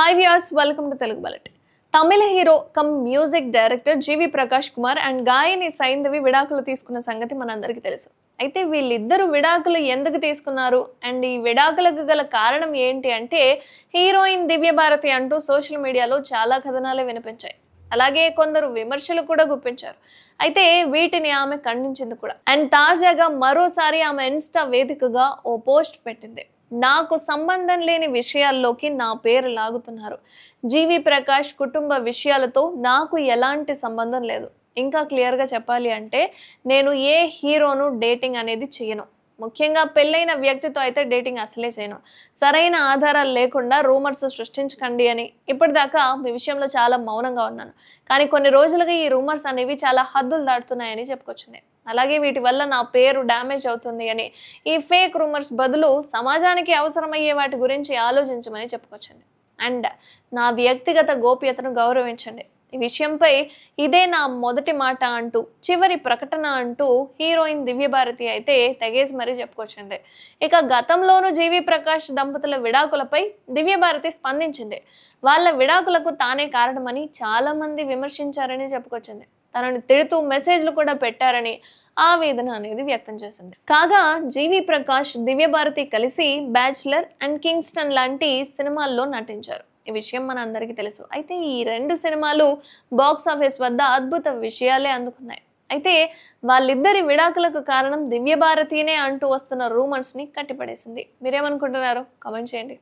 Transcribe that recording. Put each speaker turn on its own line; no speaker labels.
Hi viewers, welcome to Telugu bullet. Tamil hero cum music director G V Prakash Kumar and గాయని సైంధవి విడాకులు తీసుకున్న సంగతి మనందరికీ తెలుసు. అయితే వీళ్ళిద్దరు విడాకులు ఎందుకు తీసుకున్నారు అండ్ ఈ విడాకులకు గల కారణం ఏంటి అంటే హీరోయిన్ దివ్య భారతి అంటూ సోషల్ మీడియాలో చాలా కథనాలే వినిపించాయి. అలాగే కొందరు విమర్శలు కూడా గుప్పించారు. అయితే వీటిని ఆమె ఖండించింది కూడా. అండ్ తాజాగా మరోసారి ఆమె ఇన్స్టా వేదికగా ఓ పోస్ట్ పెట్టింది. నాకు సంబంధం లేని విషయాల్లోకి నా పేరు లాగుతున్నారు. జీవి ప్రకాష్ కుటుంబ విషయాలతో నాకు ఎలాంటి సంబంధం లేదు. ఇంకా క్లియర్గా చెప్పాలి అంటే నేను ఏ హీరోను డేటింగ్ అనేది చేయను. ముఖ్యంగా పెళ్ళైన వ్యక్తితో అయితే డేటింగ్ అసలే చేయను. సరైన ఆధారాలు లేకుండా రూమర్స్ సృష్టించకండి అని ఇప్పటిదాకా మీ విషయంలో చాలా మౌనంగా ఉన్నాను. కానీ కొన్ని రోజులుగా ఈ రూమర్స్ అనేవి చాలా హద్దులు దాటుతున్నాయని చెప్పుకొచ్చింది. అలాగే వీటి వల్ల నా పేరు డ్యామేజ్ అవుతుంది అని ఈ ఫేక్ రూమర్స్ బదులు సమాజానికి అవసరమయ్యే వాటి గురించి ఆలోచించమని చెప్పుకొచ్చింది. అండ్ నా వ్యక్తిగత గోప్యతను గౌరవించండి. ఈ విషయంపై ఇదే నా మొదటి మాట అంటూ చివరి ప్రకటన అంటూ హీరోయిన్ దివ్య భారతి అయితే తెగేసి మరీ చెప్పుకొచ్చింది. ఇక గతంలోనూ జీవి ప్రకాష్ దంపతుల విడాకులపై దివ్య భారతి స్పందించింది. వాళ్ళ విడాకులకు తానే కారణమని చాలా మంది విమర్శించారని చెప్పుకొచ్చింది. తనని తిడుతూ మెసేజ్లు కూడా పెట్టారని ఆవేదన అనేది వ్యక్తం చేసింది. కాగా జీవి ప్రకాష్ దివ్య భారతి కలిసి బ్యాచ్లర్ అండ్ కింగ్స్టన్ లాంటి సినిమాల్లో నటించారు. ఈ విషయం మన అందరికీ తెలుసు. అయితే ఈ రెండు సినిమాలు బాక్స్ ఆఫీస్ వద్ద అద్భుత విషయాలే అందుకున్నాయి. అయితే వాళ్ళిద్దరి విడాకులకు కారణం దివ్య భారతినే అంటూ వస్తున్న రూమర్స్ ని కట్టిపడేసింది. మీరేమనుకుంటున్నారు? కామెంట్ చేయండి.